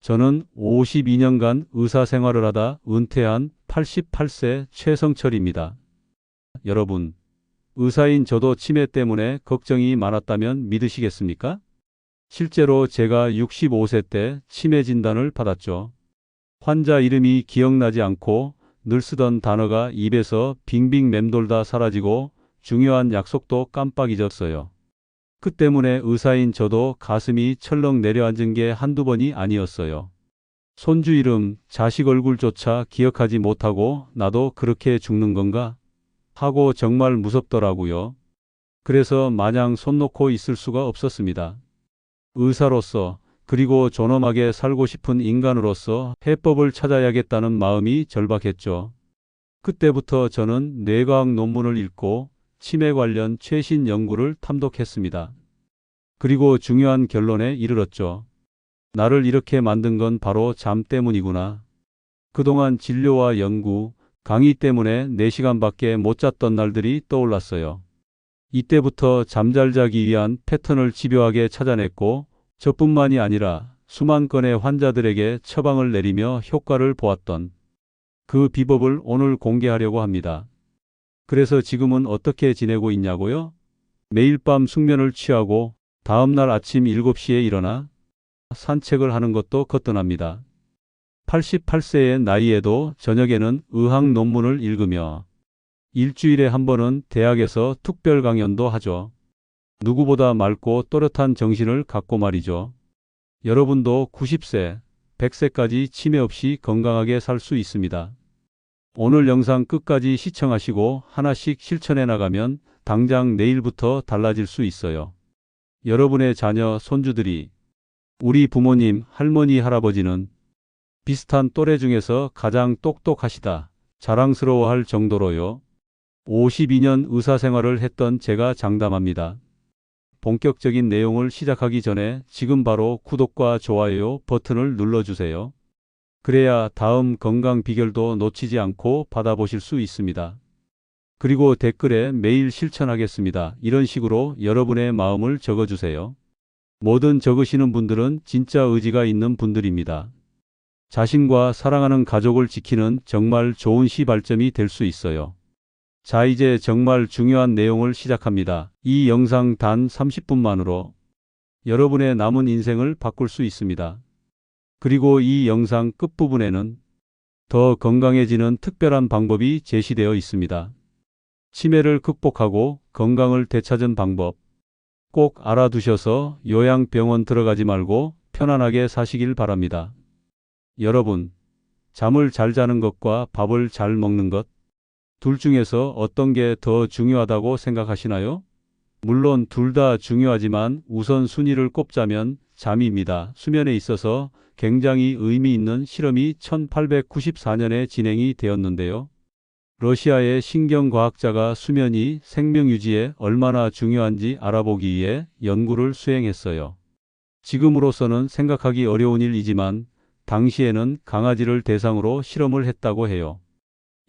저는 52년간 의사 생활을 하다 은퇴한 88세 최성철입니다. 여러분, 의사인 저도 치매 때문에 걱정이 많았다면 믿으시겠습니까? 실제로 제가 65세 때 치매 진단을 받았죠. 환자 이름이 기억나지 않고 늘 쓰던 단어가 입에서 빙빙 맴돌다 사라지고 중요한 약속도 깜빡 잊었어요. 그 때문에 의사인 저도 가슴이 철렁 내려앉은 게 한두 번이 아니었어요. 손주 이름, 자식 얼굴조차 기억하지 못하고 나도 그렇게 죽는 건가? 하고 정말 무섭더라고요. 그래서 마냥 손 놓고 있을 수가 없었습니다. 의사로서 그리고 존엄하게 살고 싶은 인간으로서 해법을 찾아야겠다는 마음이 절박했죠. 그때부터 저는 뇌과학 논문을 읽고 치매 관련 최신 연구를 탐독했습니다. 그리고 중요한 결론에 이르렀죠. 나를 이렇게 만든 건 바로 잠 때문이구나. 그동안 진료와 연구, 강의 때문에 4시간밖에 못 잤던 날들이 떠올랐어요. 이때부터 잠잘 자기 위한 패턴을 집요하게 찾아냈고 저뿐만이 아니라 수만 건의 환자들에게 처방을 내리며 효과를 보았던 그 비법을 오늘 공개하려고 합니다. 그래서 지금은 어떻게 지내고 있냐고요? 매일 밤 숙면을 취하고 다음날 아침 7시에 일어나 산책을 하는 것도 거뜬합니다. 88세의 나이에도 저녁에는 의학 논문을 읽으며 일주일에 한 번은 대학에서 특별 강연도 하죠. 누구보다 맑고 또렷한 정신을 갖고 말이죠. 여러분도 90세, 100세까지 치매 없이 건강하게 살 수 있습니다. 오늘 영상 끝까지 시청하시고 하나씩 실천해 나가면 당장 내일부터 달라질 수 있어요. 여러분의 자녀, 손주들이 우리 부모님, 할머니, 할아버지는 비슷한 또래 중에서 가장 똑똑하시다, 자랑스러워할 정도로요. 52년 의사 생활을 했던 제가 장담합니다. 본격적인 내용을 시작하기 전에 지금 바로 구독과 좋아요 버튼을 눌러주세요. 그래야 다음 건강 비결도 놓치지 않고 받아보실 수 있습니다. 그리고 댓글에 매일 실천하겠습니다. 이런 식으로 여러분의 마음을 적어주세요. 뭐든 적으시는 분들은 진짜 의지가 있는 분들입니다. 자신과 사랑하는 가족을 지키는 정말 좋은 시발점이 될 수 있어요. 자, 이제 정말 중요한 내용을 시작합니다. 이 영상 단 30분만으로 여러분의 남은 인생을 바꿀 수 있습니다. 그리고 이 영상 끝부분에는 더 건강해지는 특별한 방법이 제시되어 있습니다. 치매를 극복하고 건강을 되찾은 방법 꼭 알아두셔서 요양병원 들어가지 말고 편안하게 사시길 바랍니다. 여러분, 잠을 잘 자는 것과 밥을 잘 먹는 것, 둘 중에서 어떤 게 더 중요하다고 생각하시나요? 물론 둘 다 중요하지만 우선순위를 꼽자면 잠입니다. 수면에 있어서 굉장히 의미 있는 실험이 1894년에 진행이 되었는데요. 러시아의 신경과학자가 수면이 생명 유지에 얼마나 중요한지 알아보기 위해 연구를 수행했어요. 지금으로서는 생각하기 어려운 일이지만 당시에는 강아지를 대상으로 실험을 했다고 해요.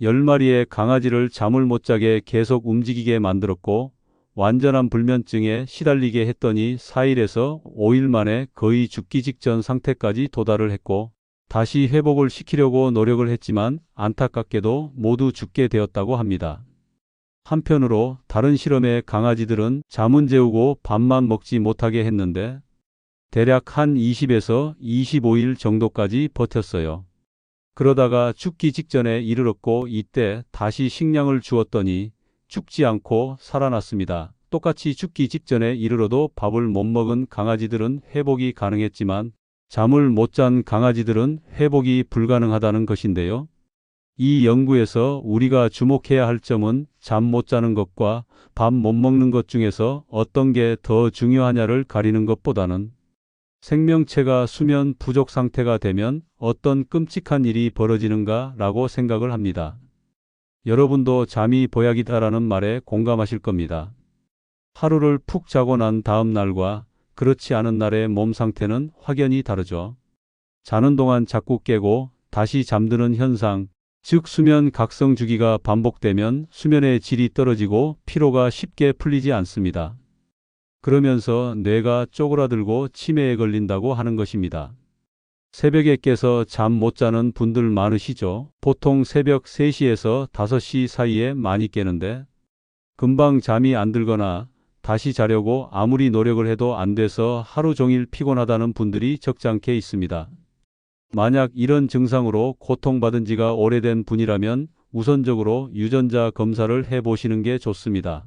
10마리의 강아지를 잠을 못 자게 계속 움직이게 만들었고 완전한 불면증에 시달리게 했더니 4일에서 5일 만에 거의 죽기 직전 상태까지 도달을 했고 다시 회복을 시키려고 노력을 했지만 안타깝게도 모두 죽게 되었다고 합니다. 한편으로 다른 실험의 강아지들은 잠은 재우고 밥만 먹지 못하게 했는데 대략 한 20에서 25일 정도까지 버텼어요. 그러다가 죽기 직전에 이르렀고 이때 다시 식량을 주었더니 죽지 않고 살아났습니다. 똑같이 죽기 직전에 이르러도 밥을 못 먹은 강아지들은 회복이 가능했지만 잠을 못 잔 강아지들은 회복이 불가능하다는 것인데요. 이 연구에서 우리가 주목해야 할 점은 잠 못 자는 것과 밥 못 먹는 것 중에서 어떤 게 더 중요하냐를 가리는 것보다는 생명체가 수면 부족 상태가 되면 어떤 끔찍한 일이 벌어지는가 라고 생각을 합니다. 여러분도 잠이 보약이다라는 말에 공감하실 겁니다. 하루를 푹 자고 난 다음 날과 그렇지 않은 날의 몸 상태는 확연히 다르죠. 자는 동안 자꾸 깨고 다시 잠드는 현상, 즉 수면 각성 주기가 반복되면 수면의 질이 떨어지고 피로가 쉽게 풀리지 않습니다. 그러면서 뇌가 쪼그라들고 치매에 걸린다고 하는 것입니다. 새벽에 깨서 잠 못 자는 분들 많으시죠? 보통 새벽 3시에서 5시 사이에 많이 깨는데 금방 잠이 안 들거나 다시 자려고 아무리 노력을 해도 안 돼서 하루 종일 피곤하다는 분들이 적잖게 있습니다. 만약 이런 증상으로 고통받은 지가 오래된 분이라면 우선적으로 유전자 검사를 해보시는 게 좋습니다.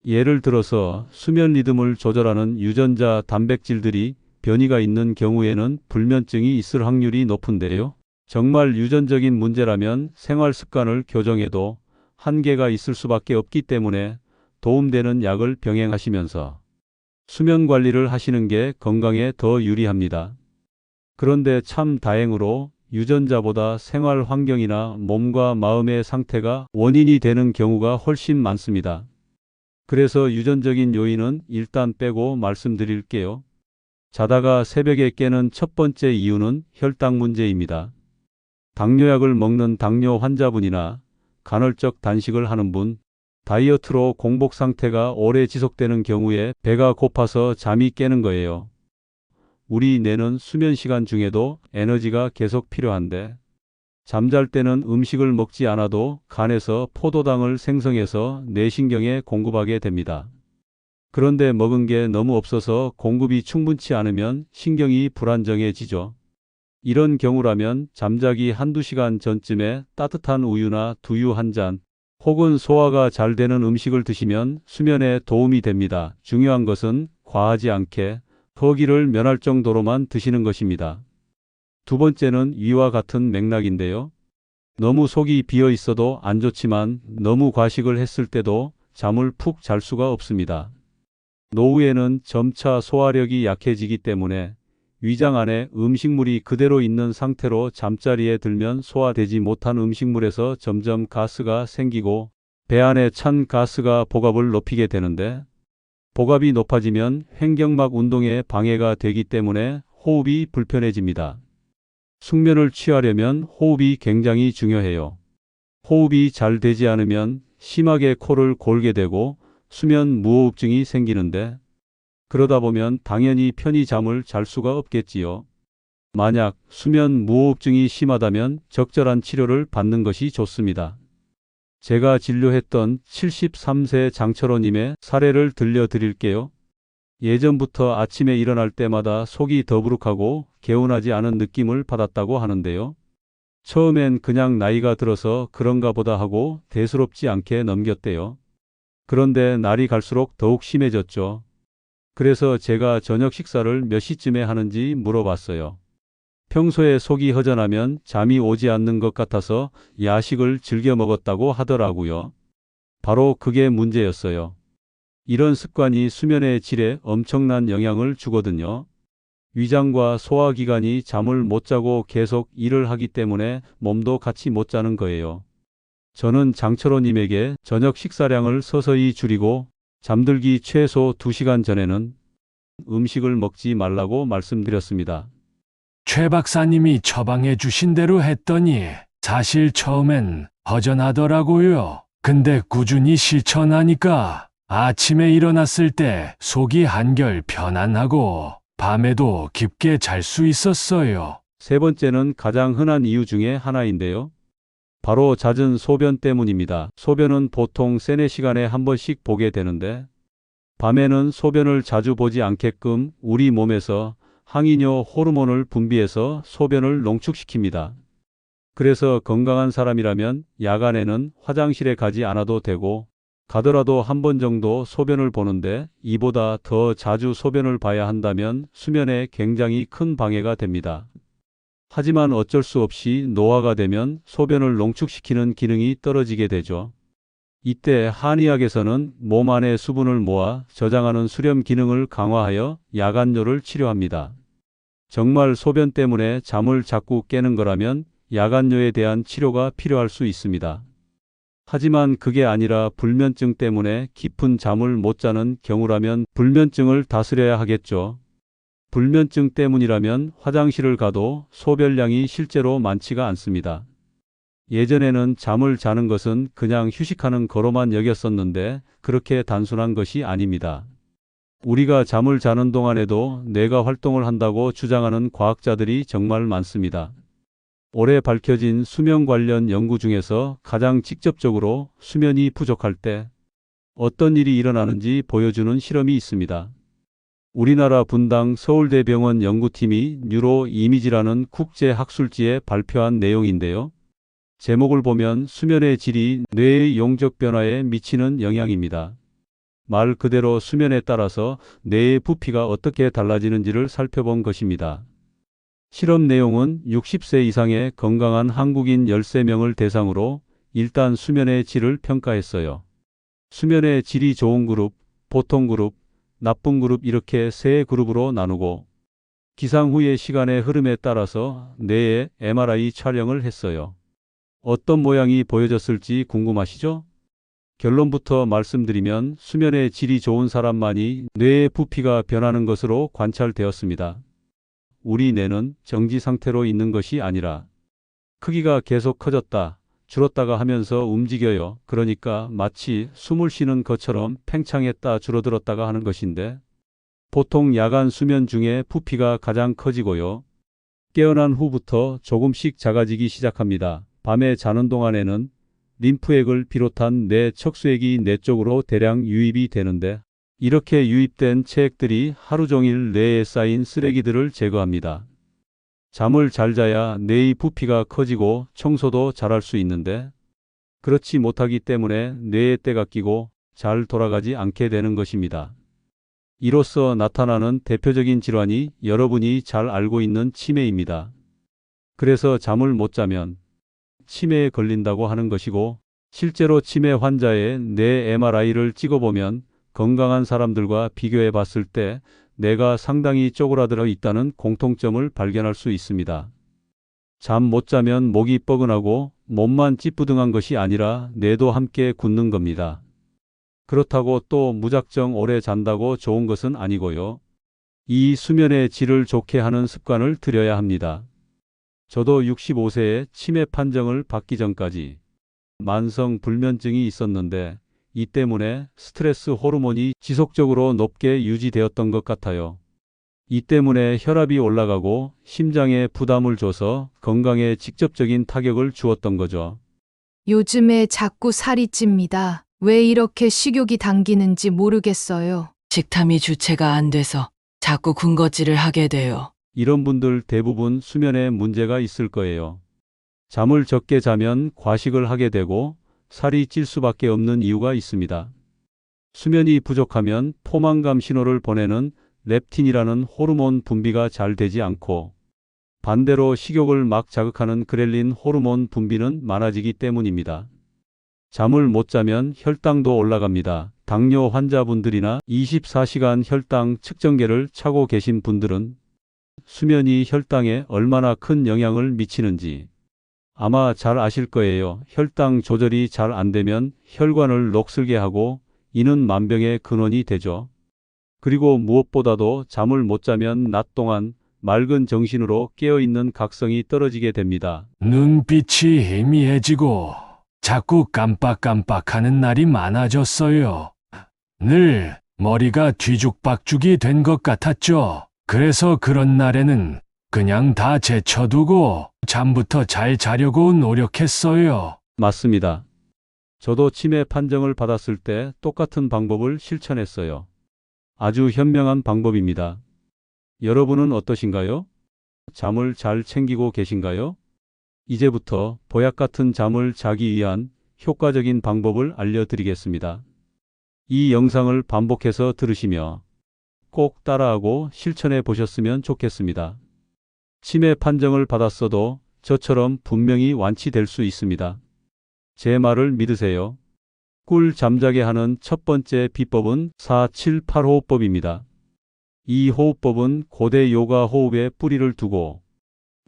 예를 들어서 수면 리듬을 조절하는 유전자 단백질들이 변이가 있는 경우에는 불면증이 있을 확률이 높은데요. 정말 유전적인 문제라면 생활 습관을 교정해도 한계가 있을 수밖에 없기 때문에 도움되는 약을 병행하시면서 수면 관리를 하시는 게 건강에 더 유리합니다. 그런데 참 다행으로 유전자보다 생활 환경이나 몸과 마음의 상태가 원인이 되는 경우가 훨씬 많습니다. 그래서 유전적인 요인은 일단 빼고 말씀드릴게요. 자다가 새벽에 깨는 첫 번째 이유는 혈당 문제입니다. 당뇨약을 먹는 당뇨 환자분이나 간헐적 단식을 하는 분, 다이어트로 공복 상태가 오래 지속되는 경우에 배가 고파서 잠이 깨는 거예요. 우리 뇌는 수면 시간 중에도 에너지가 계속 필요한데 잠잘 때는 음식을 먹지 않아도 간에서 포도당을 생성해서 뇌신경에 공급하게 됩니다. 그런데 먹은 게 너무 없어서 공급이 충분치 않으면 신경이 불안정해지죠. 이런 경우라면 잠자기 한두 시간 전쯤에 따뜻한 우유나 두유 한 잔, 혹은 소화가 잘 되는 음식을 드시면 수면에 도움이 됩니다. 중요한 것은 과하지 않게 허기를 면할 정도로만 드시는 것입니다. 두 번째는 위와 같은 맥락인데요. 너무 속이 비어 있어도 안 좋지만 너무 과식을 했을 때도 잠을 푹 잘 수가 없습니다. 노후에는 점차 소화력이 약해지기 때문에 위장 안에 음식물이 그대로 있는 상태로 잠자리에 들면 소화되지 못한 음식물에서 점점 가스가 생기고 배 안에 찬 가스가 복압을 높이게 되는데 복압이 높아지면 횡격막 운동에 방해가 되기 때문에 호흡이 불편해집니다. 숙면을 취하려면 호흡이 굉장히 중요해요. 호흡이 잘 되지 않으면 심하게 코를 골게 되고 수면 무호흡증이 생기는데 그러다 보면 당연히 편히 잠을 잘 수가 없겠지요. 만약 수면 무호흡증이 심하다면 적절한 치료를 받는 것이 좋습니다. 제가 진료했던 73세 장철호님의 사례를 들려드릴게요. 예전부터 아침에 일어날 때마다 속이 더부룩하고 개운하지 않은 느낌을 받았다고 하는데요. 처음엔 그냥 나이가 들어서 그런가 보다 하고 대수롭지 않게 넘겼대요. 그런데 날이 갈수록 더욱 심해졌죠. 그래서 제가 저녁 식사를 몇 시쯤에 하는지 물어봤어요. 평소에 속이 허전하면 잠이 오지 않는 것 같아서 야식을 즐겨 먹었다고 하더라고요. 바로 그게 문제였어요. 이런 습관이 수면의 질에 엄청난 영향을 주거든요. 위장과 소화기관이 잠을 못 자고 계속 일을 하기 때문에 몸도 같이 못 자는 거예요. 저는 장철호님에게 저녁 식사량을 서서히 줄이고 잠들기 최소 2시간 전에는 음식을 먹지 말라고 말씀드렸습니다. 최 박사님이 처방해 주신 대로 했더니 사실 처음엔 허전하더라고요. 근데 꾸준히 실천하니까 아침에 일어났을 때 속이 한결 편안하고 밤에도 깊게 잘 수 있었어요. 세 번째는 가장 흔한 이유 중에 하나인데요. 바로 잦은 소변 때문입니다. 소변은 보통 3-4시간에 한 번씩 보게 되는데 밤에는 소변을 자주 보지 않게끔 우리 몸에서 항이뇨 호르몬을 분비해서 소변을 농축시킵니다. 그래서 건강한 사람이라면 야간에는 화장실에 가지 않아도 되고 가더라도 한 번 정도 소변을 보는데 이보다 더 자주 소변을 봐야 한다면 수면에 굉장히 큰 방해가 됩니다. 하지만 어쩔 수 없이 노화가 되면 소변을 농축시키는 기능이 떨어지게 되죠. 이때 한의학에서는 몸 안의 수분을 모아 저장하는 수렴 기능을 강화하여 야간뇨를 치료합니다. 정말 소변 때문에 잠을 자꾸 깨는 거라면 야간뇨에 대한 치료가 필요할 수 있습니다. 하지만 그게 아니라 불면증 때문에 깊은 잠을 못 자는 경우라면 불면증을 다스려야 하겠죠. 불면증 때문이라면 화장실을 가도 소변량이 실제로 많지가 않습니다. 예전에는 잠을 자는 것은 그냥 휴식하는 거로만 여겼었는데 그렇게 단순한 것이 아닙니다. 우리가 잠을 자는 동안에도 뇌가 활동을 한다고 주장하는 과학자들이 정말 많습니다. 올해 밝혀진 수면 관련 연구 중에서 가장 직접적으로 수면이 부족할 때 어떤 일이 일어나는지 보여주는 실험이 있습니다. 우리나라 분당 서울대병원 연구팀이 뉴로 이미지라는 국제 학술지에 발표한 내용인데요. 제목을 보면 수면의 질이 뇌의 용적 변화에 미치는 영향입니다. 말 그대로 수면에 따라서 뇌의 부피가 어떻게 달라지는지를 살펴본 것입니다. 실험 내용은 60세 이상의 건강한 한국인 13명을 대상으로 일단 수면의 질을 평가했어요. 수면의 질이 좋은 그룹, 보통 그룹, 나쁜 그룹 이렇게 세 그룹으로 나누고 기상 후의 시간의 흐름에 따라서 뇌에 MRI 촬영을 했어요. 어떤 모양이 보여졌을지 궁금하시죠? 결론부터 말씀드리면 수면의 질이 좋은 사람만이 뇌의 부피가 변하는 것으로 관찰되었습니다. 우리 뇌는 정지 상태로 있는 것이 아니라 크기가 계속 커졌다, 줄었다가 하면서 움직여요. 그러니까 마치 숨을 쉬는 것처럼 팽창했다 줄어들었다가 하는 것인데 보통 야간 수면 중에 부피가 가장 커지고요. 깨어난 후부터 조금씩 작아지기 시작합니다. 밤에 자는 동안에는 림프액을 비롯한 뇌 척수액이 뇌 쪽으로 대량 유입이 되는데 이렇게 유입된 체액들이 하루 종일 뇌에 쌓인 쓰레기들을 제거합니다. 잠을 잘 자야 뇌의 부피가 커지고 청소도 잘할 수 있는데 그렇지 못하기 때문에 뇌에 때가 끼고 잘 돌아가지 않게 되는 것입니다. 이로써 나타나는 대표적인 질환이 여러분이 잘 알고 있는 치매입니다. 그래서 잠을 못 자면 치매에 걸린다고 하는 것이고 실제로 치매 환자의 뇌 MRI를 찍어보면 건강한 사람들과 비교해 봤을 때 뇌가 상당히 쪼그라들어 있다는 공통점을 발견할 수 있습니다. 잠 못 자면 목이 뻐근하고 몸만 찌뿌둥한 것이 아니라 뇌도 함께 굳는 겁니다. 그렇다고 또 무작정 오래 잔다고 좋은 것은 아니고요. 이 수면의 질을 좋게 하는 습관을 들여야 합니다. 저도 65세에 치매 판정을 받기 전까지 만성 불면증이 있었는데 이 때문에 스트레스 호르몬이 지속적으로 높게 유지되었던 것 같아요. 이 때문에 혈압이 올라가고 심장에 부담을 줘서 건강에 직접적인 타격을 주었던 거죠. 요즘에 자꾸 살이 찝니다. 왜 이렇게 식욕이 당기는지 모르겠어요. 식탐이 주체가 안 돼서 자꾸 군것질을 하게 돼요. 이런 분들 대부분 수면에 문제가 있을 거예요. 잠을 적게 자면 과식을 하게 되고 살이 찔 수밖에 없는 이유가 있습니다. 수면이 부족하면 포만감 신호를 보내는 렙틴이라는 호르몬 분비가 잘 되지 않고 반대로 식욕을 막 자극하는 그렐린 호르몬 분비는 많아지기 때문입니다. 잠을 못 자면 혈당도 올라갑니다. 당뇨 환자분들이나 24시간 혈당 측정계를 차고 계신 분들은 수면이 혈당에 얼마나 큰 영향을 미치는지 아마 잘 아실 거예요. 혈당 조절이 잘 안 되면 혈관을 녹슬게 하고 이는 만병의 근원이 되죠. 그리고 무엇보다도 잠을 못 자면 낮 동안 맑은 정신으로 깨어있는 각성이 떨어지게 됩니다. 눈빛이 희미해지고 자꾸 깜빡깜빡하는 날이 많아졌어요. 늘 머리가 뒤죽박죽이 된 것 같았죠. 그래서 그런 날에는 그냥 다 제쳐두고 잠부터 잘 자려고 노력했어요. 맞습니다. 저도 치매 판정을 받았을 때 똑같은 방법을 실천했어요. 아주 현명한 방법입니다. 여러분은 어떠신가요? 잠을 잘 챙기고 계신가요? 이제부터 보약 같은 잠을 자기 위한 효과적인 방법을 알려드리겠습니다. 이 영상을 반복해서 들으시며 꼭 따라하고 실천해 보셨으면 좋겠습니다. 치매 판정을 받았어도 저처럼 분명히 완치될 수 있습니다. 제 말을 믿으세요. 꿀 잠자게 하는 첫 번째 비법은 4-7-8호흡법입니다. 이 호흡법은 고대 요가 호흡에 뿌리를 두고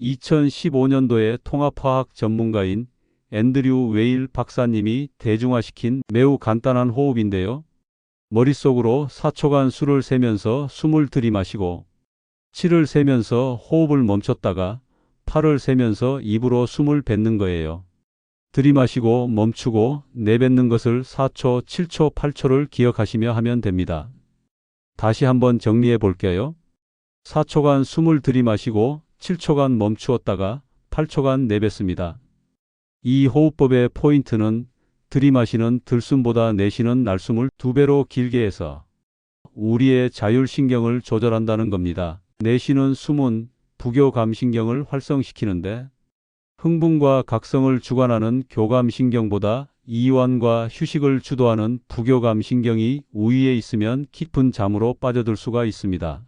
2015년도에 통합화학 전문가인 앤드류 웨일 박사님이 대중화시킨 매우 간단한 호흡인데요. 머릿속으로 4초간 수를 세면서 숨을 들이마시고 7을 세면서 호흡을 멈췄다가 8을 세면서 입으로 숨을 뱉는 거예요. 들이마시고 멈추고 내뱉는 것을 4초, 7초, 8초를 기억하시며 하면 됩니다. 다시 한번 정리해 볼게요. 4초간 숨을 들이마시고 7초간 멈추었다가 8초간 내뱉습니다. 이 호흡법의 포인트는 들이마시는 들숨보다 내쉬는 날숨을 2배로 길게 해서 우리의 자율신경을 조절한다는 겁니다. 내쉬는 숨은 부교감신경을 활성시키는데 흥분과 각성을 주관하는 교감신경보다 이완과 휴식을 주도하는 부교감신경이 우위에 있으면 깊은 잠으로 빠져들 수가 있습니다.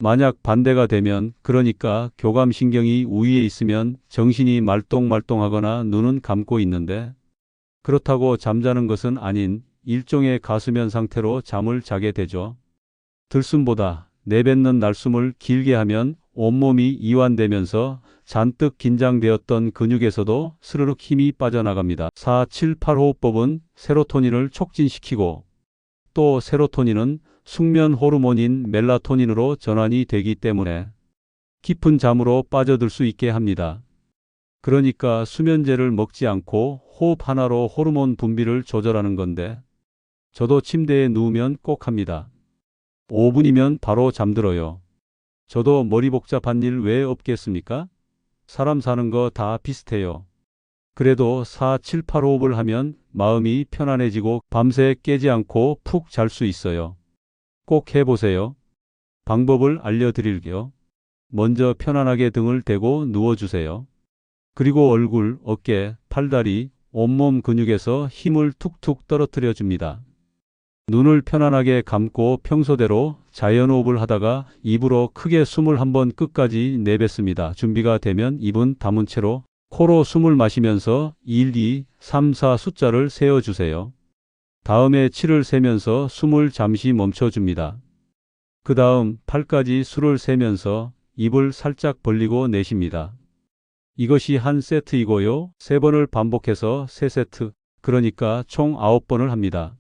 만약 반대가 되면, 그러니까 교감신경이 우위에 있으면 정신이 말똥말똥하거나 눈은 감고 있는데 그렇다고 잠자는 것은 아닌 일종의 가수면 상태로 잠을 자게 되죠. 들숨보다 내뱉는 날숨을 길게 하면 온몸이 이완되면서 잔뜩 긴장되었던 근육에서도 스르륵 힘이 빠져나갑니다. 4, 7, 8 호흡법은 세로토닌을 촉진시키고 또 세로토닌은 숙면 호르몬인 멜라토닌으로 전환이 되기 때문에 깊은 잠으로 빠져들 수 있게 합니다. 그러니까 수면제를 먹지 않고 호흡 하나로 호르몬 분비를 조절하는 건데 저도 침대에 누우면 꼭 합니다. 5분이면 바로 잠들어요. 저도 머리 복잡한 일 왜 없겠습니까? 사람 사는 거 다 비슷해요. 그래도 4, 7, 8 호흡을 하면 마음이 편안해지고 밤새 깨지 않고 푹 잘 수 있어요. 꼭 해보세요. 방법을 알려드릴게요. 먼저 편안하게 등을 대고 누워주세요. 그리고 얼굴, 어깨, 팔다리, 온몸 근육에서 힘을 툭툭 떨어뜨려 줍니다. 눈을 편안하게 감고 평소대로 자연호흡을 하다가 입으로 크게 숨을 한번 끝까지 내뱉습니다. 준비가 되면 입은 다문 채로 코로 숨을 마시면서 1, 2, 3, 4 숫자를 세어주세요. 다음에 7을 세면서 숨을 잠시 멈춰줍니다. 그 다음 8까지 수를 세면서 입을 살짝 벌리고 내쉽니다. 이것이 한 세트이고요. 3번을 반복해서 3세트, 그러니까 총 9번을 합니다.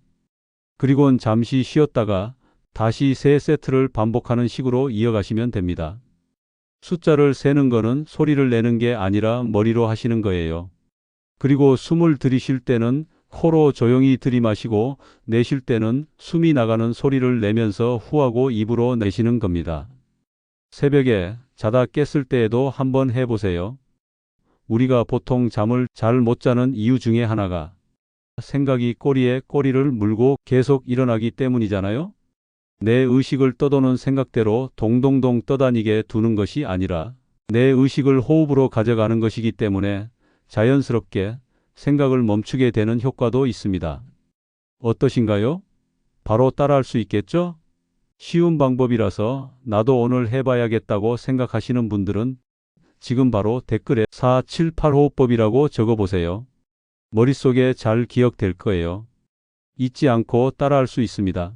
그리고는 잠시 쉬었다가 다시 3세트를 반복하는 식으로 이어가시면 됩니다. 숫자를 세는 거는 소리를 내는 게 아니라 머리로 하시는 거예요. 그리고 숨을 들이쉴 때는 코로 조용히 들이마시고 내쉴 때는 숨이 나가는 소리를 내면서 후하고 입으로 내쉬는 겁니다. 새벽에 자다 깼을 때에도 한번 해보세요. 우리가 보통 잠을 잘 못 자는 이유 중에 하나가 생각이 꼬리에 꼬리를 물고 계속 일어나기 때문이잖아요. 내 의식을 떠도는 생각대로 동동동 떠다니게 두는 것이 아니라 내 의식을 호흡으로 가져가는 것이기 때문에 자연스럽게 생각을 멈추게 되는 효과도 있습니다. 어떠신가요? 바로 따라할 수 있겠죠? 쉬운 방법이라서 나도 오늘 해봐야겠다고 생각하시는 분들은 지금 바로 댓글에 4, 7, 8 호흡법이라고 적어보세요. 머릿속에 잘 기억될 거예요. 잊지 않고 따라할 수 있습니다.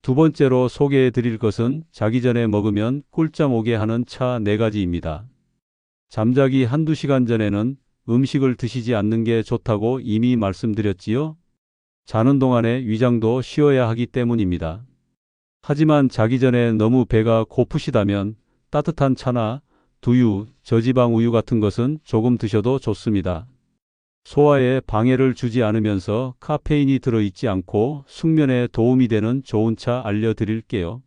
두 번째로 소개해 드릴 것은 자기 전에 먹으면 꿀잠 오게 하는 차 4가지입니다. 잠자기 한두 시간 전에는 음식을 드시지 않는 게 좋다고 이미 말씀드렸지요. 자는 동안에 위장도 쉬어야 하기 때문입니다. 하지만 자기 전에 너무 배가 고프시다면 따뜻한 차나 두유, 저지방 우유 같은 것은 조금 드셔도 좋습니다. 소화에 방해를 주지 않으면서 카페인이 들어있지 않고 숙면에 도움이 되는 좋은 차 알려드릴게요.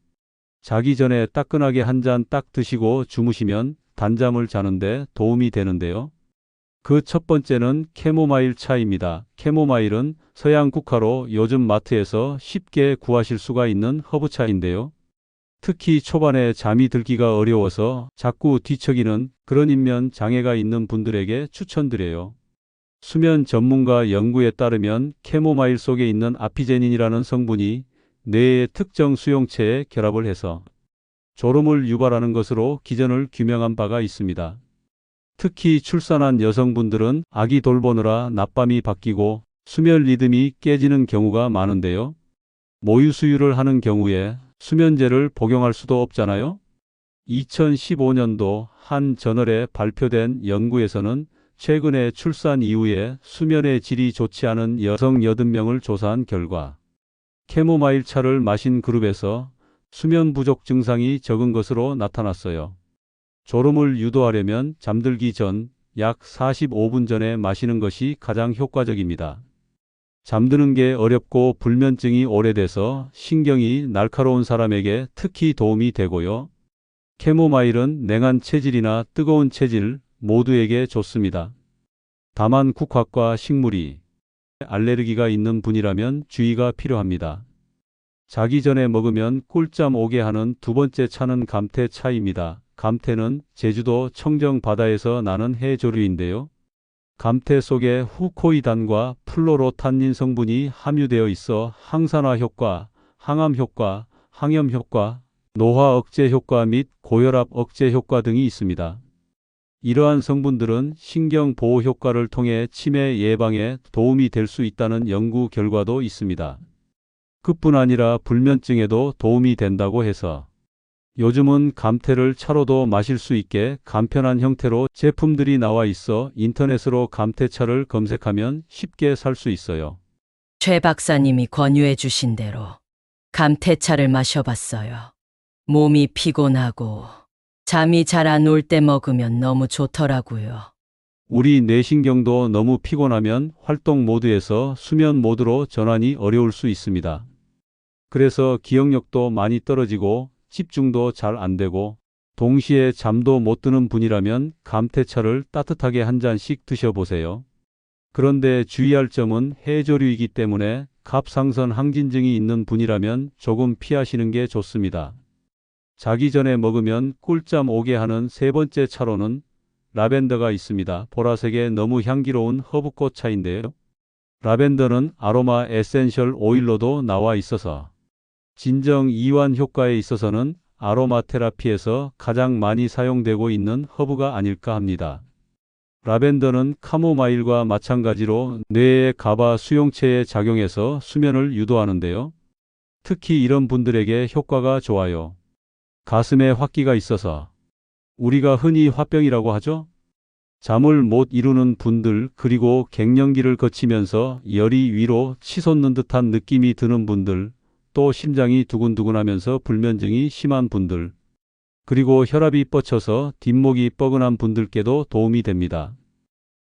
자기 전에 따끈하게 한 잔 딱 드시고 주무시면 단잠을 자는데 도움이 되는데요. 그 첫 번째는 캐모마일 차입니다. 캐모마일은 서양 국화로 요즘 마트에서 쉽게 구하실 수가 있는 허브차인데요. 특히 초반에 잠이 들기가 어려워서 자꾸 뒤척이는 그런 인면 장애가 있는 분들에게 추천드려요. 수면 전문가 연구에 따르면 캐모마일 속에 있는 아피제닌이라는 성분이 뇌의 특정 수용체에 결합을 해서 졸음을 유발하는 것으로 기전을 규명한 바가 있습니다. 특히 출산한 여성분들은 아기 돌보느라 낮밤이 바뀌고 수면 리듬이 깨지는 경우가 많은데요. 모유 수유를 하는 경우에 수면제를 복용할 수도 없잖아요. 2015년도 한 저널에 발표된 연구에서는 최근에 출산 이후에 수면의 질이 좋지 않은 여성 80명을 조사한 결과 캐모마일 차를 마신 그룹에서 수면 부족 증상이 적은 것으로 나타났어요. 졸음을 유도하려면 잠들기 전 약 45분 전에 마시는 것이 가장 효과적입니다. 잠드는 게 어렵고 불면증이 오래돼서 신경이 날카로운 사람에게 특히 도움이 되고요. 캐모마일은 냉한 체질이나 뜨거운 체질 모두에게 좋습니다. 다만 국화과 식물이 알레르기가 있는 분이라면 주의가 필요합니다. 자기 전에 먹으면 꿀잠 오게 하는 두 번째 차는 감태차입니다. 감태는 제주도 청정 바다에서 나는 해조류인데요. 감태 속에 후코이단과 플로로탄닌 성분이 함유되어 있어 항산화 효과, 항암 효과, 항염 효과, 노화 억제 효과 및 고혈압 억제 효과 등이 있습니다. 이러한 성분들은 신경 보호 효과를 통해 치매 예방에 도움이 될 수 있다는 연구 결과도 있습니다. 그뿐 아니라 불면증에도 도움이 된다고 해서 요즘은 감태를 차로도 마실 수 있게 간편한 형태로 제품들이 나와 있어 인터넷으로 감태차를 검색하면 쉽게 살 수 있어요. 최 박사님이 권유해 주신 대로 감태차를 마셔봤어요. 몸이 피곤하고 잠이 잘 안 올 때 먹으면 너무 좋더라고요. 우리 뇌신경도 너무 피곤하면 활동 모드에서 수면 모드로 전환이 어려울 수 있습니다. 그래서 기억력도 많이 떨어지고 집중도 잘 안 되고 동시에 잠도 못 드는 분이라면 감태차를 따뜻하게 한 잔씩 드셔보세요. 그런데 주의할 점은 해조류이기 때문에 갑상선 항진증이 있는 분이라면 조금 피하시는 게 좋습니다. 자기 전에 먹으면 꿀잠 오게 하는 세 번째 차로는 라벤더가 있습니다. 보라색의 너무 향기로운 허브꽃 차인데요. 라벤더는 아로마 에센셜 오일로도 나와 있어서 진정 이완 효과에 있어서는 아로마 테라피에서 가장 많이 사용되고 있는 허브가 아닐까 합니다. 라벤더는 카모마일과 마찬가지로 뇌의 가바 수용체에 작용해서 수면을 유도하는데요. 특히 이런 분들에게 효과가 좋아요. 가슴에 화기가 있어서 우리가 흔히 화병이라고 하죠. 잠을 못 이루는 분들 그리고 갱년기를 거치면서 열이 위로 치솟는 듯한 느낌이 드는 분들 또 심장이 두근두근하면서 불면증이 심한 분들 그리고 혈압이 뻗쳐서 뒷목이 뻐근한 분들께도 도움이 됩니다.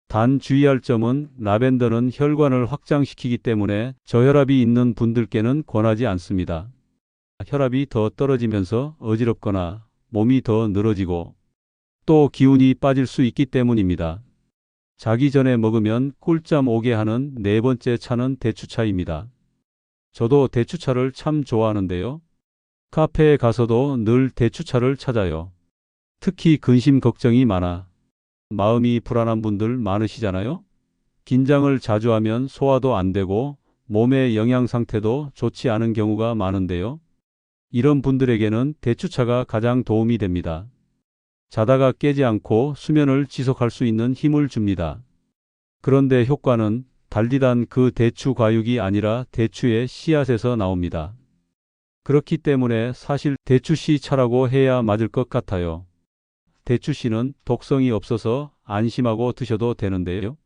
단 주의할 점은 라벤더는 혈관을 확장시키기 때문에 저혈압이 있는 분들께는 권하지 않습니다. 혈압이 더 떨어지면서 어지럽거나 몸이 더 늘어지고 또 기운이 빠질 수 있기 때문입니다. 자기 전에 먹으면 꿀잠 오게 하는 네 번째 차는 대추차입니다. 저도 대추차를 참 좋아하는데요. 카페에 가서도 늘 대추차를 찾아요. 특히 근심 걱정이 많아 마음이 불안한 분들 많으시잖아요. 긴장을 자주 하면 소화도 안 되고 몸의 영양 상태도 좋지 않은 경우가 많은데요. 이런 분들에게는 대추차가 가장 도움이 됩니다. 자다가 깨지 않고 수면을 지속할 수 있는 힘을 줍니다. 그런데 효과는 달디단 그 대추 과육이 아니라 대추의 씨앗에서 나옵니다. 그렇기 때문에 사실 대추씨 차라고 해야 맞을 것 같아요. 대추씨는 독성이 없어서 안심하고 드셔도 되는데요.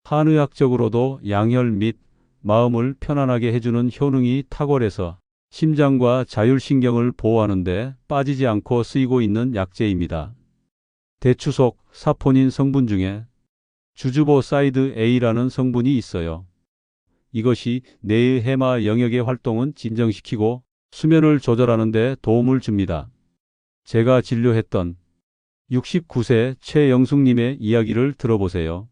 한의학적으로도 양혈 및 마음을 편안하게 해주는 효능이 탁월해서 심장과 자율신경을 보호하는데 빠지지 않고 쓰이고 있는 약재입니다. 대추 속 사포닌 성분 중에 주주보사이드 A라는 성분이 있어요. 이것이 뇌의 해마 영역의 활동은 진정시키고 수면을 조절하는 데 도움을 줍니다. 제가 진료했던 69세 최영숙님의 이야기를 들어보세요.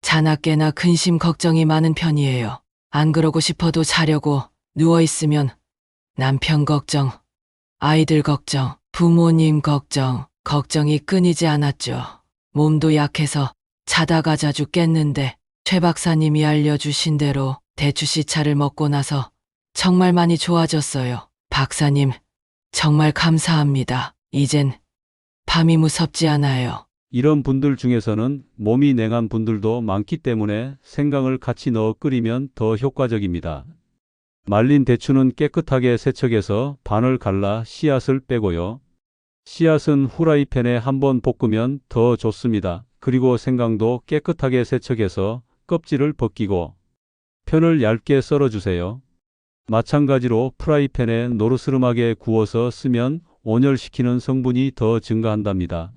자나깨나 근심 걱정이 많은 편이에요. 안 그러고 싶어도 자려고 누워있으면 남편 걱정, 아이들 걱정, 부모님 걱정, 걱정이 끊이지 않았죠. 몸도 약해서 자다가 자주 깼는데 최 박사님이 알려주신 대로 대추씨차를 먹고 나서 정말 많이 좋아졌어요. 박사님, 정말 감사합니다. 이젠 밤이 무섭지 않아요. 이런 분들 중에서는 몸이 냉한 분들도 많기 때문에 생강을 같이 넣어 끓이면 더 효과적입니다. 말린 대추는 깨끗하게 세척해서 반을 갈라 씨앗을 빼고요. 씨앗은 후라이팬에 한번 볶으면 더 좋습니다. 그리고 생강도 깨끗하게 세척해서 껍질을 벗기고 편을 얇게 썰어주세요. 마찬가지로 프라이팬에 노르스름하게 구워서 쓰면 온열시키는 성분이 더 증가한답니다.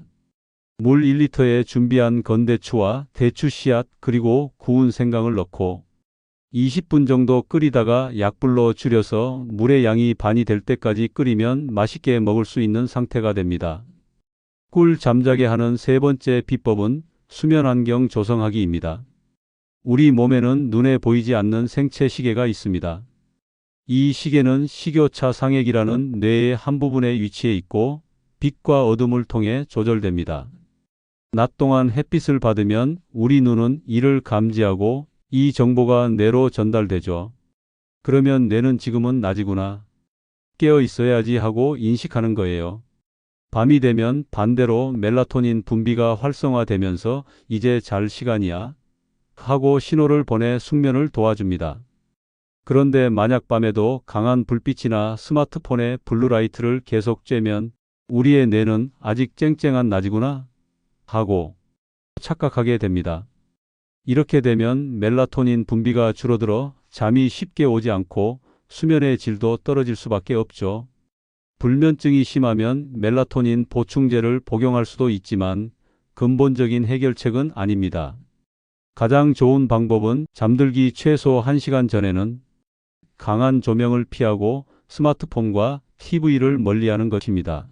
물 1리터에 준비한 건대추와 대추 씨앗 그리고 구운 생강을 넣고 20분 정도 끓이다가 약불로 줄여서 물의 양이 반이 될 때까지 끓이면 맛있게 먹을 수 있는 상태가 됩니다. 꿀 잠자게 하는 세 번째 비법은 수면 환경 조성하기입니다. 우리 몸에는 눈에 보이지 않는 생체 시계가 있습니다. 이 시계는 식욕차 상액이라는 뇌의 한 부분에 위치해 있고 빛과 어둠을 통해 조절됩니다. 낮 동안 햇빛을 받으면 우리 눈은 이를 감지하고 이 정보가 뇌로 전달되죠. 그러면 뇌는 지금은 낮이구나, 깨어 있어야지 하고 인식하는 거예요. 밤이 되면 반대로 멜라토닌 분비가 활성화되면서 이제 잘 시간이야 하고 신호를 보내 숙면을 도와줍니다. 그런데 만약 밤에도 강한 불빛이나 스마트폰의 블루라이트를 계속 쬐면 우리의 뇌는 아직 쨍쨍한 낮이구나 하고 착각하게 됩니다. 이렇게 되면 멜라토닌 분비가 줄어들어 잠이 쉽게 오지 않고 수면의 질도 떨어질 수밖에 없죠. 불면증이 심하면 멜라토닌 보충제를 복용할 수도 있지만 근본적인 해결책은 아닙니다. 가장 좋은 방법은 잠들기 최소 1시간 전에는 강한 조명을 피하고 스마트폰과 TV를 멀리하는 것입니다.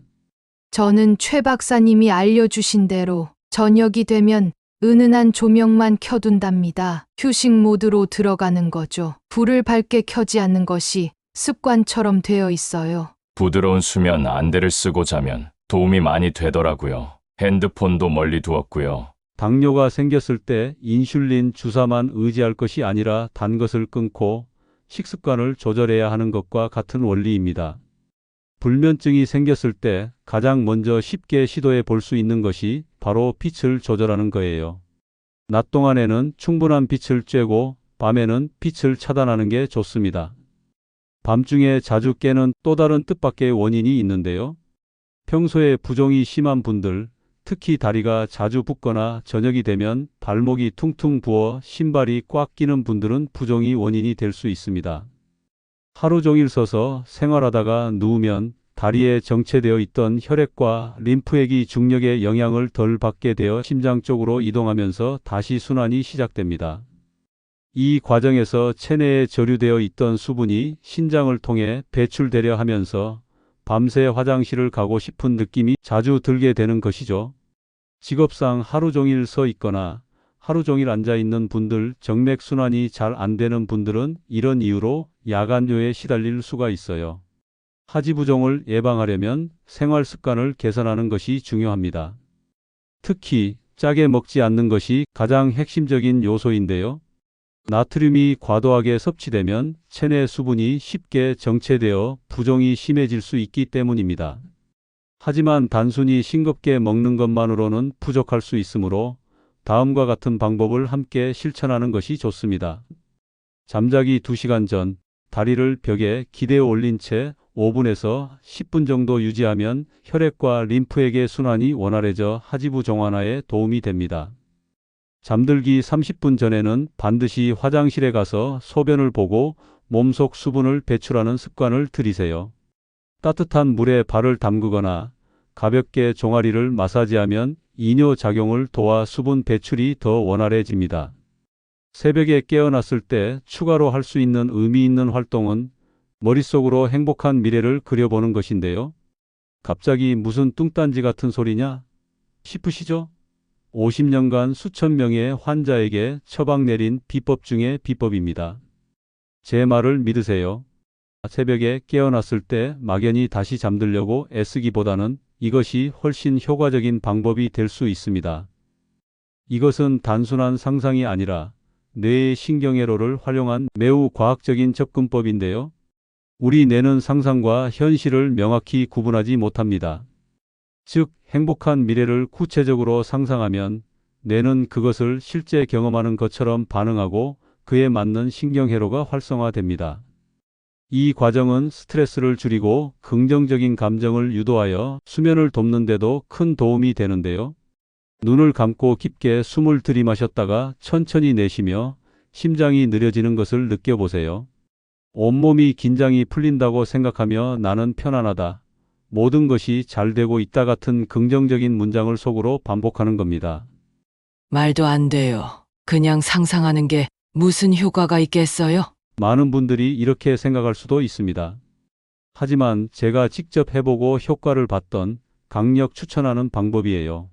저는 최 박사님이 알려주신 대로 저녁이 되면 은은한 조명만 켜둔답니다. 휴식 모드로 들어가는 거죠. 불을 밝게 켜지 않는 것이 습관처럼 되어 있어요. 부드러운 수면 안대를 쓰고 자면 도움이 많이 되더라고요. 핸드폰도 멀리 두었고요. 당뇨가 생겼을 때 인슐린 주사만 의지할 것이 아니라 단 것을 끊고 식습관을 조절해야 하는 것과 같은 원리입니다. 불면증이 생겼을 때 가장 먼저 쉽게 시도해 볼 수 있는 것이 바로 빛을 조절하는 거예요. 낮 동안에는 충분한 빛을 쬐고 밤에는 빛을 차단하는 게 좋습니다. 밤중에 자주 깨는 또 다른 뜻밖의 원인이 있는데요. 평소에 부종이 심한 분들, 특히 다리가 자주 붓거나 저녁이 되면 발목이 퉁퉁 부어 신발이 꽉 끼는 분들은 부종이 원인이 될 수 있습니다. 하루 종일 서서 생활하다가 누우면 다리에 정체되어 있던 혈액과 림프액이 중력의 영향을 덜 받게 되어 심장 쪽으로 이동하면서 다시 순환이 시작됩니다. 이 과정에서 체내에 저류되어 있던 수분이 신장을 통해 배출되려 하면서 밤새 화장실을 가고 싶은 느낌이 자주 들게 되는 것이죠. 직업상 하루 종일 서 있거나 하루 종일 앉아 있는 분들, 정맥순환이 잘 안 되는 분들은 이런 이유로 야간뇨에 시달릴 수가 있어요. 하지부종을 예방하려면 생활 습관을 개선하는 것이 중요합니다. 특히 짜게 먹지 않는 것이 가장 핵심적인 요소인데요. 나트륨이 과도하게 섭취되면 체내 수분이 쉽게 정체되어 부종이 심해질 수 있기 때문입니다. 하지만 단순히 싱겁게 먹는 것만으로는 부족할 수 있으므로 다음과 같은 방법을 함께 실천하는 것이 좋습니다. 잠자기 2시간 전 다리를 벽에 기대어 올린 채 5분에서 10분 정도 유지하면 혈액과 림프액의 순환이 원활해져 하지부 정환화에 도움이 됩니다. 잠들기 30분 전에는 반드시 화장실에 가서 소변을 보고 몸속 수분을 배출하는 습관을 들이세요. 따뜻한 물에 발을 담그거나 가볍게 종아리를 마사지하면 이뇨 작용을 도와 수분 배출이 더 원활해집니다. 새벽에 깨어났을 때 추가로 할 수 있는 의미 있는 활동은 머릿속으로 행복한 미래를 그려보는 것인데요. 갑자기 무슨 뚱딴지 같은 소리냐 싶으시죠? 50년간 수천 명의 환자에게 처방 내린 비법 중의 비법입니다. 제 말을 믿으세요. 새벽에 깨어났을 때 막연히 다시 잠들려고 애쓰기보다는 이것이 훨씬 효과적인 방법이 될 수 있습니다. 이것은 단순한 상상이 아니라 뇌의 신경회로를 활용한 매우 과학적인 접근법인데요. 우리 뇌는 상상과 현실을 명확히 구분하지 못합니다. 즉, 행복한 미래를 구체적으로 상상하면 뇌는 그것을 실제 경험하는 것처럼 반응하고 그에 맞는 신경회로가 활성화됩니다. 이 과정은 스트레스를 줄이고 긍정적인 감정을 유도하여 수면을 돕는 데도 큰 도움이 되는데요. 눈을 감고 깊게 숨을 들이마셨다가 천천히 내쉬며 심장이 느려지는 것을 느껴보세요. 온몸이 긴장이 풀린다고 생각하며 나는 편안하다, 모든 것이 잘 되고 있다 같은 긍정적인 문장을 속으로 반복하는 겁니다. 말도 안 돼요. 그냥 상상하는 게 무슨 효과가 있겠어요? 많은 분들이 이렇게 생각할 수도 있습니다. 하지만 제가 직접 해보고 효과를 봤던 강력 추천하는 방법이에요.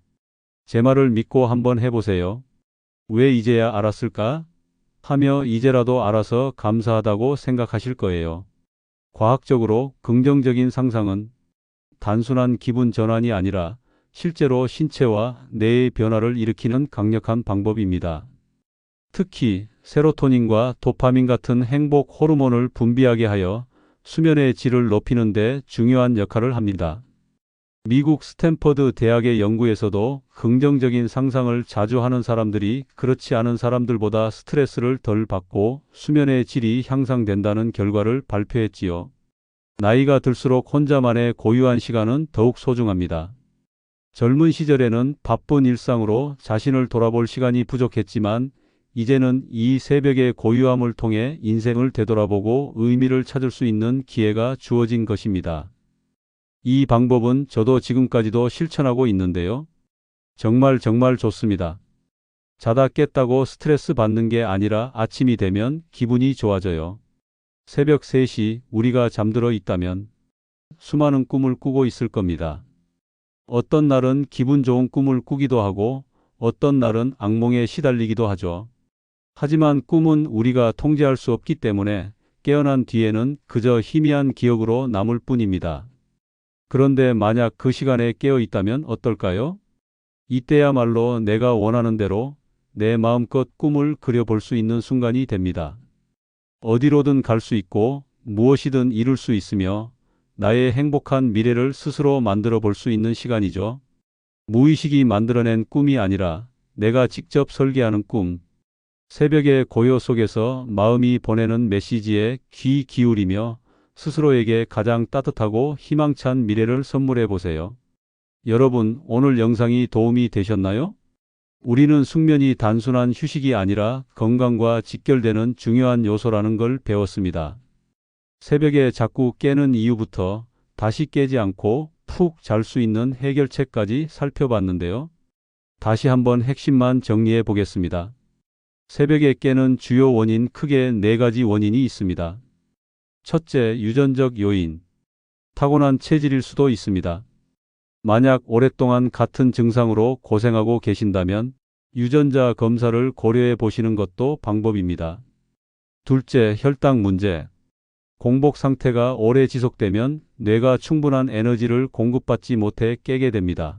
제 말을 믿고 한번 해보세요. 왜 이제야 알았을까? 하며 이제라도 알아서 감사하다고 생각하실 거예요. 과학적으로 긍정적인 상상은 단순한 기분 전환이 아니라 실제로 신체와 뇌의 변화를 일으키는 강력한 방법입니다. 특히 세로토닌과 도파민 같은 행복 호르몬을 분비하게 하여 수면의 질을 높이는 데 중요한 역할을 합니다. 미국 스탠퍼드 대학의 연구에서도 긍정적인 상상을 자주 하는 사람들이 그렇지 않은 사람들보다 스트레스를 덜 받고 수면의 질이 향상된다는 결과를 발표했지요. 나이가 들수록 혼자만의 고유한 시간은 더욱 소중합니다. 젊은 시절에는 바쁜 일상으로 자신을 돌아볼 시간이 부족했지만 이제는 이 새벽의 고유함을 통해 인생을 되돌아보고 의미를 찾을 수 있는 기회가 주어진 것입니다. 이 방법은 저도 지금까지도 실천하고 있는데요. 정말 좋습니다. 자다 깼다고 스트레스 받는 게 아니라 아침이 되면 기분이 좋아져요. 새벽 3시 우리가 잠들어 있다면 수많은 꿈을 꾸고 있을 겁니다. 어떤 날은 기분 좋은 꿈을 꾸기도 하고 어떤 날은 악몽에 시달리기도 하죠. 하지만 꿈은 우리가 통제할 수 없기 때문에 깨어난 뒤에는 그저 희미한 기억으로 남을 뿐입니다. 그런데 만약 그 시간에 깨어 있다면 어떨까요? 이때야말로 내가 원하는 대로 내 마음껏 꿈을 그려볼 수 있는 순간이 됩니다. 어디로든 갈 수 있고 무엇이든 이룰 수 있으며 나의 행복한 미래를 스스로 만들어 볼 수 있는 시간이죠. 무의식이 만들어낸 꿈이 아니라 내가 직접 설계하는 꿈. 새벽의 고요 속에서 마음이 보내는 메시지에 귀 기울이며 스스로에게 가장 따뜻하고 희망찬 미래를 선물해 보세요. 여러분, 오늘 영상이 도움이 되셨나요? 우리는 숙면이 단순한 휴식이 아니라 건강과 직결되는 중요한 요소라는 걸 배웠습니다. 새벽에 자꾸 깨는 이유부터 다시 깨지 않고 푹 잘 수 있는 해결책까지 살펴봤는데요. 다시 한번 핵심만 정리해 보겠습니다. 새벽에 깨는 주요 원인 크게 4가지 원인이 있습니다. 첫째, 유전적 요인. 타고난 체질일 수도 있습니다. 만약 오랫동안 같은 증상으로 고생하고 계신다면 유전자 검사를 고려해 보시는 것도 방법입니다. 둘째, 혈당 문제. 공복 상태가 오래 지속되면 뇌가 충분한 에너지를 공급받지 못해 깨게 됩니다.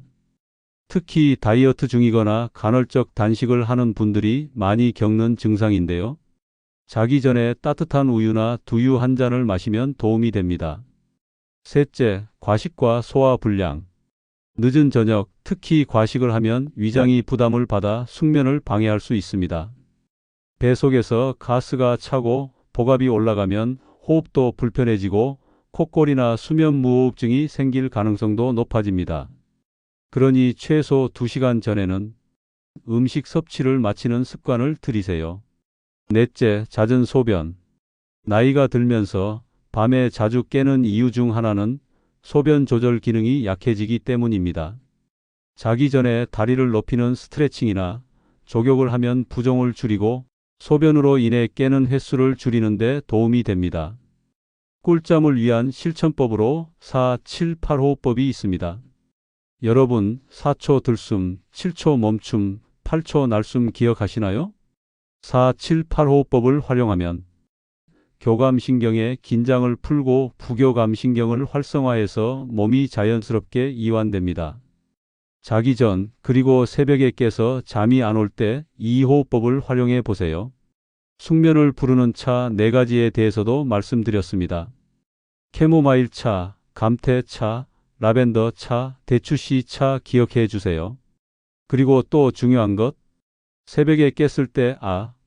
특히 다이어트 중이거나 간헐적 단식을 하는 분들이 많이 겪는 증상인데요. 자기 전에 따뜻한 우유나 두유 한 잔을 마시면 도움이 됩니다. 셋째, 과식과 소화 불량. 늦은 저녁, 특히 과식을 하면 위장이 부담을 받아 숙면을 방해할 수 있습니다. 배 속에서 가스가 차고 복압이 올라가면 호흡도 불편해지고 콧골이나 수면 무호흡증이 생길 가능성도 높아집니다. 그러니 최소 2시간 전에는 음식 섭취를 마치는 습관을 들이세요. 넷째, 잦은 소변. 나이가 들면서 밤에 자주 깨는 이유 중 하나는 소변 조절 기능이 약해지기 때문입니다. 자기 전에 다리를 높이는 스트레칭이나 족욕을 하면 부종을 줄이고 소변으로 인해 깨는 횟수를 줄이는 데 도움이 됩니다. 꿀잠을 위한 실천법으로 4-7-8호흡법이 있습니다. 여러분, 4초 들숨, 7초 멈춤, 8초 날숨 기억하시나요? 4-7-8호흡법을 활용하면 교감신경의 긴장을 풀고 부교감신경을 활성화해서 몸이 자연스럽게 이완됩니다. 자기 전 그리고 새벽에 깨서 잠이 안 올 때 이 호흡법을 활용해 보세요. 숙면을 부르는 차 4가지에 대해서도 말씀드렸습니다. 캐모마일 차, 감태 차, 라벤더 차, 대추씨 차 기억해 주세요. 그리고 또 중요한 것, 새벽에 깼을 때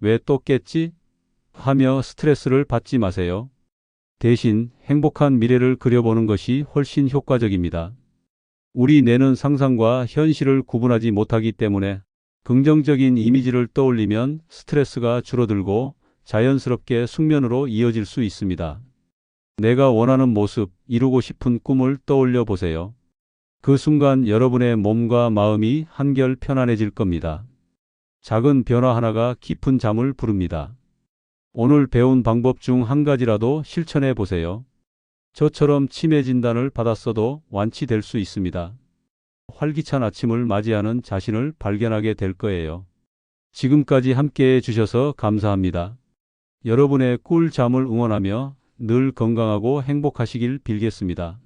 왜 또 깼지? 하며 스트레스를 받지 마세요. 대신 행복한 미래를 그려보는 것이 훨씬 효과적입니다. 우리 뇌는 상상과 현실을 구분하지 못하기 때문에 긍정적인 이미지를 떠올리면 스트레스가 줄어들고 자연스럽게 숙면으로 이어질 수 있습니다. 내가 원하는 모습, 이루고 싶은 꿈을 떠올려 보세요. 그 순간 여러분의 몸과 마음이 한결 편안해질 겁니다. 작은 변화 하나가 깊은 잠을 부릅니다. 오늘 배운 방법 중 한 가지라도 실천해 보세요. 저처럼 치매 진단을 받았어도 완치될 수 있습니다. 활기찬 아침을 맞이하는 자신을 발견하게 될 거예요. 지금까지 함께 해주셔서 감사합니다. 여러분의 꿀잠을 응원하며 늘 건강하고 행복하시길 빌겠습니다.